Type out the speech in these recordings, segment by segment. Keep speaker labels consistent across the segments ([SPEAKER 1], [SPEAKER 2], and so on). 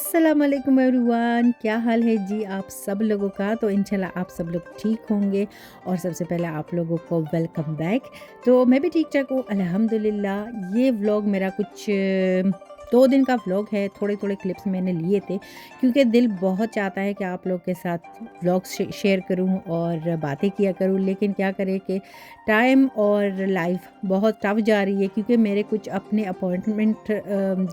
[SPEAKER 1] अस्सलाम वालेकुम एवरीवन, क्या हाल है जी आप सब लोगों का। तो इंशाल्लाह आप सब लोग ठीक होंगे और सबसे पहले आप लोगों को वेलकम बैक। तो मैं भी ठीक ठाक हूँ अल्हम्दुलिल्लाह। ये व्लॉग मेरा कुछ 2 दिन का व्लॉग है। थोड़े थोड़े क्लिप्स मैंने लिए थे क्योंकि दिल बहुत चाहता है कि आप लोग के साथ व्लॉग शेयर करूँ और बातें किया करूँ, लेकिन क्या करें कि टाइम और लाइफ बहुत टफ जा रही है क्योंकि मेरे कुछ अपने अपॉइंटमेंट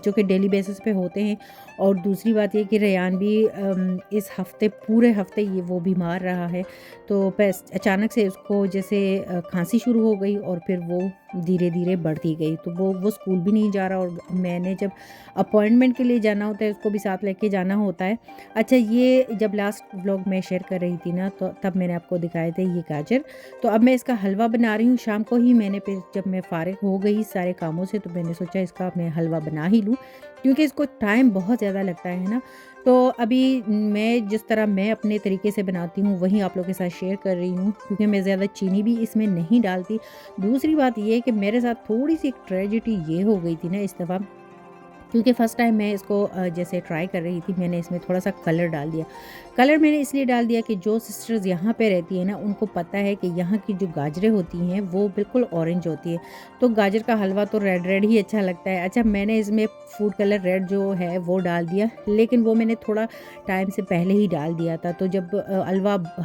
[SPEAKER 1] जो कि डेली बेसिस पे होते हैं। और दूसरी बात ये कि रेयान भी इस हफ़्ते पूरे हफ़्ते ये वो बीमार रहा है। तो पैस अचानक से उसको जैसे खांसी शुरू हो गई और फिर वो धीरे धीरे बढ़ती गई। तो वो स्कूल भी नहीं जा रहा और मैंने जब अपॉइंटमेंट के लिए जाना होता है उसको भी साथ लेके जाना होता है। अच्छा, ये जब लास्ट व्लॉग मैं शेयर कर रही थी ना, तो तब मैंने आपको दिखाए थे ये गाजर। तो अब मैं इसका हलवा बना रही हूँ। शाम को ही मैंने फिर जब मैं फ़ारिग हो गई सारे कामों से, तो मैंने सोचा इसका मैं हलवा बना ही लूँ क्योंकि इसको टाइम बहुत ज़्यादा लगता है ना। तो अभी मैं जिस तरह मैं अपने तरीके से बनाती हूँ वही आप लोगों के साथ शेयर कर रही हूँ क्योंकि मैं ज़्यादा चीनी भी इसमें नहीं डालती। दूसरी बात ये है कि मेरे साथ थोड़ी-सी एक ट्रेजेडी ये हो गई थी ना इस दफ़ा, क्योंकि फ़र्स्ट टाइम मैं इसको जैसे ट्राई कर रही थी, मैंने इसमें थोड़ा-सा कलर डाल दिया। कलर मैंने इसलिए डाल दिया कि जो सिस्टर्स यहाँ पे रहती हैं ना, उनको पता है कि यहाँ की जो गाजरें होती हैं, वो बिल्कुल ऑरेंज होती है। तो गाजर का हलवा तो रेड रेड ही अच्छा लगता है। अच्छा, मैंने इसमें फूड कलर रेड जो है वो डाल दिया, लेकिन वो मैंने थोड़ा टाइम से पहले ही डाल दिया था। तो जब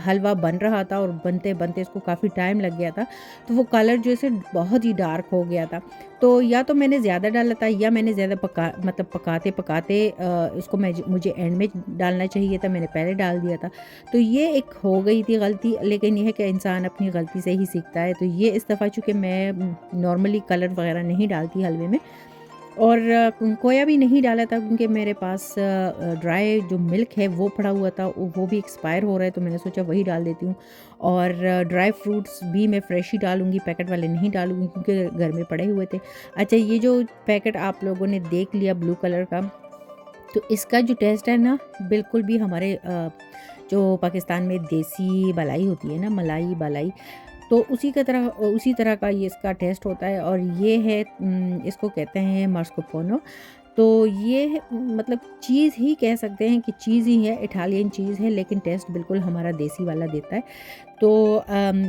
[SPEAKER 1] हलवा बन रहा था और बनते-बनते इसको काफ़ी टाइम लग गया था, तो वो कलर जो है से बहुत ही डार्क हो गया था। तो या तो मैंने ज़्यादा डाला था या मैंने ज़्यादा पकाते-पकाते इसको मुझे एंड में डालना चाहिए था, मैंने पहले डाल दिया था। तो ये एक हो गई थी गलती, लेकिन ये है कि इंसान अपनी गलती से ही सीखता है। तो ये इस दफ़ा चूँकि मैं नॉर्मली कलर वग़ैरह नहीं डालती हलवे में और खोया भी नहीं डाला था क्योंकि मेरे पास ड्राई जो मिल्क है वो पड़ा हुआ था, वो भी एक्सपायर हो रहा है, तो मैंने सोचा वही डाल देती हूँ। और ड्राई फ्रूट्स भी मैं फ्रेश ही डालूँगी, पैकेट वाले नहीं डालूँगी क्योंकि घर में पड़े हुए थे। अच्छा, ये जो पैकेट आप लोगों ने देख लिया ब्लू कलर का, तो इसका जो टेस्ट है ना, बिल्कुल भी हमारे जो पाकिस्तान में देसी मलाई होती है ना, मलाई बालाई, तो उसी तरह का ये इसका टेस्ट होता है। और ये है इसको कहते हैं मास्कारपोने। तो ये है, मतलब चीज़ ही कह सकते हैं कि चीज़ ही है, इटालियन चीज़ है, लेकिन टेस्ट बिल्कुल हमारा देसी वाला देता है। तो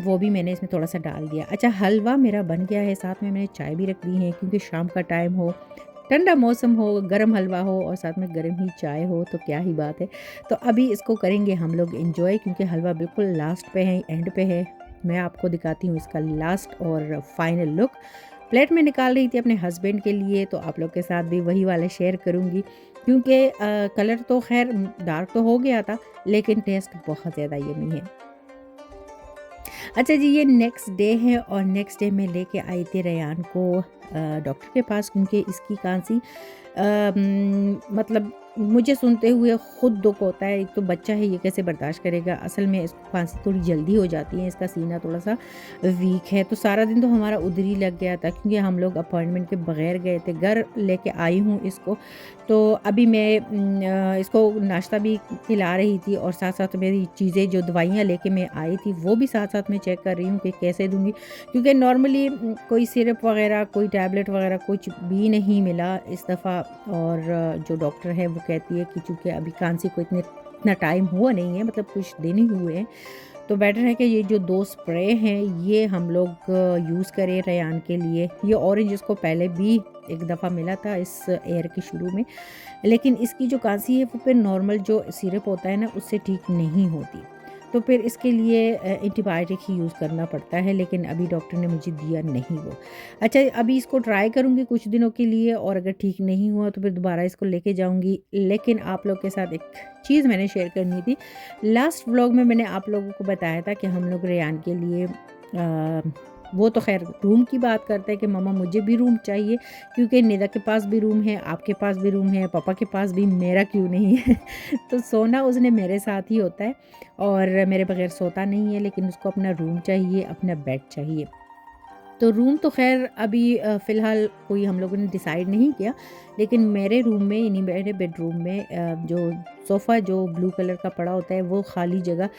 [SPEAKER 1] वो भी मैंने इसमें थोड़ा-सा डाल दिया। अच्छा, हलवा मेरा बन गया है, साथ में मैंने चाय भी रख दी है क्योंकि शाम का टाइम हो, ठंडा मौसम हो, गरम हलवा हो और साथ में गरम ही चाय हो तो क्या ही बात है। तो अभी इसको करेंगे हम लोग एन्जॉय क्योंकि हलवा बिल्कुल लास्ट पे है, एंड पे है। मैं आपको दिखाती हूँ इसका लास्ट और फाइनल लुक। प्लेट में निकाल रही थी अपने हस्बैंड के लिए, तो आप लोग के साथ भी वही वाला शेयर करूँगी क्योंकि कलर तो ख़ैर डार्क तो हो गया था, लेकिन टेस्ट बहुत ज़्यादा यम्मी है। अच्छा जी, ये नेक्स्ट डे है और नेक्स्ट डे मैं लेके आई थी रेयान को डॉक्टर के पास क्योंकि इसकी खांसी मतलब मुझे सुनते हुए खुद दुख होता है। एक तो बच्चा है, ये कैसे बर्दाश्त करेगा। असल में इसको खांसी थोड़ी जल्दी हो जाती है, इसका सीना थोड़ा सा वीक है। तो सारा दिन तो हमारा उधर ही लग गया था क्योंकि हम लोग अपॉइंटमेंट के बगैर गए थे। घर लेके आई हूँ इसको, तो अभी मैं इसको नाश्ता भी खिला रही थी और साथ साथ मेरी चीज़ें जो दवाइयाँ लेके मैं आई थी वो भी साथ साथ में चेक कर रही हूँ कि कैसे दूँगी क्योंकि नॉर्मली कोई सिरप वगैरह, कोई टैबलेट वगैरह कुछ भी नहीं मिला इस दफ़ा। और जो डॉक्टर है वो कहती है कि चूँकि अभी खांसी को इतना टाइम हुआ नहीं है, मतलब कुछ दिन ही हुए हैं, तो बेटर है कि ये जो 2 स्प्रे हैं ये हम लोग यूज़ करें रेयान के लिए। ये ऑरेंज इसको पहले भी एक दफ़ा मिला था इस ईयर के शुरू में, लेकिन इसकी जो खांसी है वो फिर नॉर्मल जो सिरप होता है ना उससे ठीक नहीं होती। तो फिर इसके लिए एंटीबायोटिक ही यूज़ करना पड़ता है, लेकिन अभी डॉक्टर ने मुझे दिया नहीं वो। अच्छा, अभी इसको ट्राई करूँगी कुछ दिनों के लिए और अगर ठीक नहीं हुआ तो फिर दोबारा इसको लेके जाऊँगी। लेकिन आप लोग के साथ एक चीज़ मैंने शेयर करनी थी। लास्ट व्लॉग में मैंने आप लोगों को बताया था कि हम लोग रेयान के लिए वो तो ख़ैर रूम की बात करते हैं कि मम्मा मुझे भी रूम चाहिए क्योंकि निदा के पास भी रूम है, आपके पास भी रूम है, पापा के पास भी, मेरा क्यों नहीं है। तो सोना उसने मेरे साथ ही होता है और मेरे बगैर सोता नहीं है, लेकिन उसको अपना रूम चाहिए, अपना बेड चाहिए। तो रूम तो ख़ैर अभी फ़िलहाल कोई हम लोगों ने डिसाइड नहीं किया, लेकिन मेरे रूम में यानी मेरे बेडरूम में जो सोफ़ा जो ब्लू कलर का पड़ा होता है वो खाली जगह,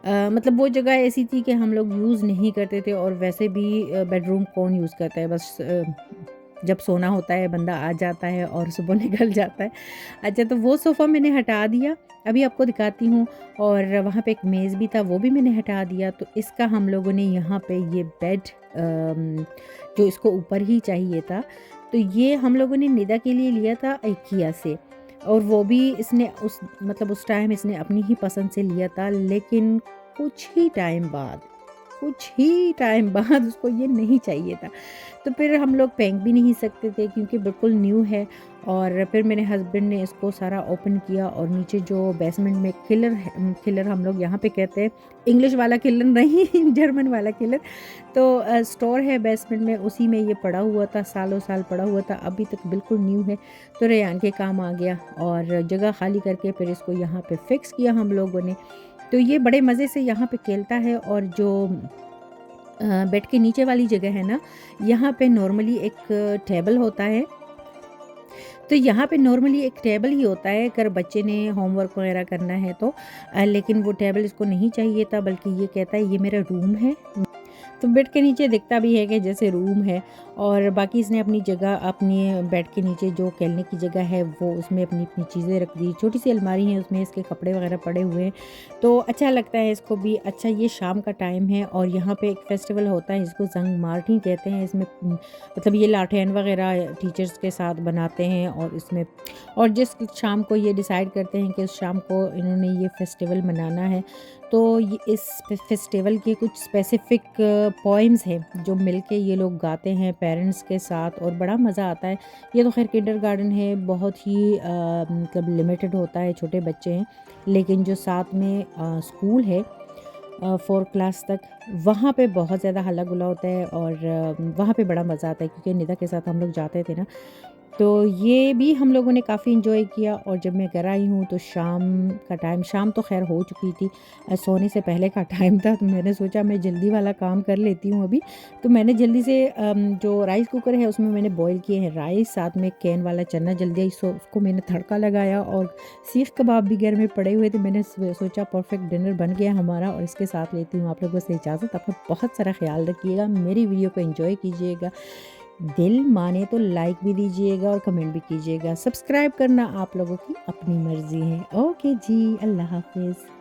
[SPEAKER 1] मतलब वो जगह ऐसी थी कि हम लोग यूज़ नहीं करते थे और वैसे भी बेडरूम कौन यूज़ करता है, बस जब सोना होता है बंदा आ जाता है और सुबह निकल जाता है। अच्छा, तो वो सोफ़ा मैंने हटा दिया, अभी आपको दिखाती हूँ। और वहाँ पे एक मेज़ भी था, वो भी मैंने हटा दिया। तो इसका हम लोगों ने यहाँ पे ये बेड जो इसको ऊपर ही चाहिए था, तो ये हम लोगों ने निदा के लिए लिया था IKEA से। और वो भी इसने उस टाइम इसने अपनी ही पसंद से लिया था, लेकिन कुछ ही टाइम बाद उसको ये नहीं चाहिए था। तो फिर हम लोग फेंक भी नहीं सकते थे क्योंकि बिल्कुल न्यू है। और फिर मेरे हस्बैंड ने इसको सारा ओपन किया और नीचे जो बेसमेंट में किलर हम लोग यहाँ पे कहते हैं, इंग्लिश वाला किलर नहीं जर्मन वाला किलर। तो स्टोर है बेसमेंट में, उसी में ये पड़ा हुआ था, सालों साल पड़ा हुआ था, अभी तक बिल्कुल न्यू है। तो रेयान के काम आ गया और जगह खाली करके फिर इसको यहाँ पे फिक्स किया हम लोगों ने। तो ये बड़े मज़े से यहाँ पे खेलता है। और जो बेड के नीचे वाली जगह है ना, यहाँ पे नॉर्मली एक टेबल होता है। तो यहाँ पे नॉर्मली एक टेबल ही होता है अगर बच्चे ने होमवर्क वगैरह करना है तो। लेकिन वो टेबल इसको नहीं चाहिए था, बल्कि ये कहता है ये मेरा रूम है। तो बेड के नीचे दिखता भी है कि जैसे रूम है। और बाकी इसने अपनी जगह, अपनी बेड के नीचे जो खेलने की जगह है वो उसमें अपनी अपनी चीज़ें रख दी, छोटी सी अलमारी है उसमें इसके कपड़े वगैरह पड़े हुए हैं। तो अच्छा लगता है इसको भी। अच्छा, ये शाम का टाइम है और यहाँ पे एक फेस्टिवल होता है, इसको जंग मार्टी कहते हैं। इसमें मतलब ये लाठेन वगैरह टीचर्स के साथ बनाते हैं और इसमें, और जिस शाम को ये डिसाइड करते हैं कि उस शाम को इन्होंने ये फेस्टिवल मनाना है, तो ये इस फेस्टिवल के कुछ स्पेसिफ़िक पोएम्स हैं जो मिलके ये लोग गाते हैं पेरेंट्स के साथ, और बड़ा मज़ा आता है। ये तो खैर किंडरगार्टन है, बहुत ही मतलब लिमिटेड होता है, छोटे बच्चे हैं। लेकिन जो साथ में स्कूल है 4 क्लास तक, वहाँ पे बहुत ज़्यादा हल्ला गुल्ला होता है और वहाँ पे बड़ा मज़ा आता है क्योंकि निदा के साथ हम लोग जाते थे ना। तो ये भी हम लोगों ने काफ़ी एंजॉय किया। और जब मैं घर आई हूँ तो शाम का टाइम, शाम तो खैर हो चुकी थी, सोने से पहले का टाइम था। तो मैंने सोचा मैं जल्दी वाला काम कर लेती हूँ अभी। तो मैंने जल्दी से जो राइस कुकर है उसमें मैंने बॉईल किए हैं राइस, साथ में कैन वाला चना जल्दी उसको मैंने तड़का लगाया। और सीख कबाब भी घर में पड़े हुए थे, मैंने सोचा परफेक्ट डिनर बन गया हमारा। और इसके साथ लेती हूँ आप लोगों से इजाज़त। अपना बहुत सारा ख्याल रखिएगा, मेरी वीडियो को एंजॉय कीजिएगा, दिल माने तो लाइक भी दीजिएगा और कमेंट भी कीजिएगा। सब्सक्राइब करना आप लोगों की अपनी मर्ज़ी है। ओके जी, अल्लाह हाफ़िज़।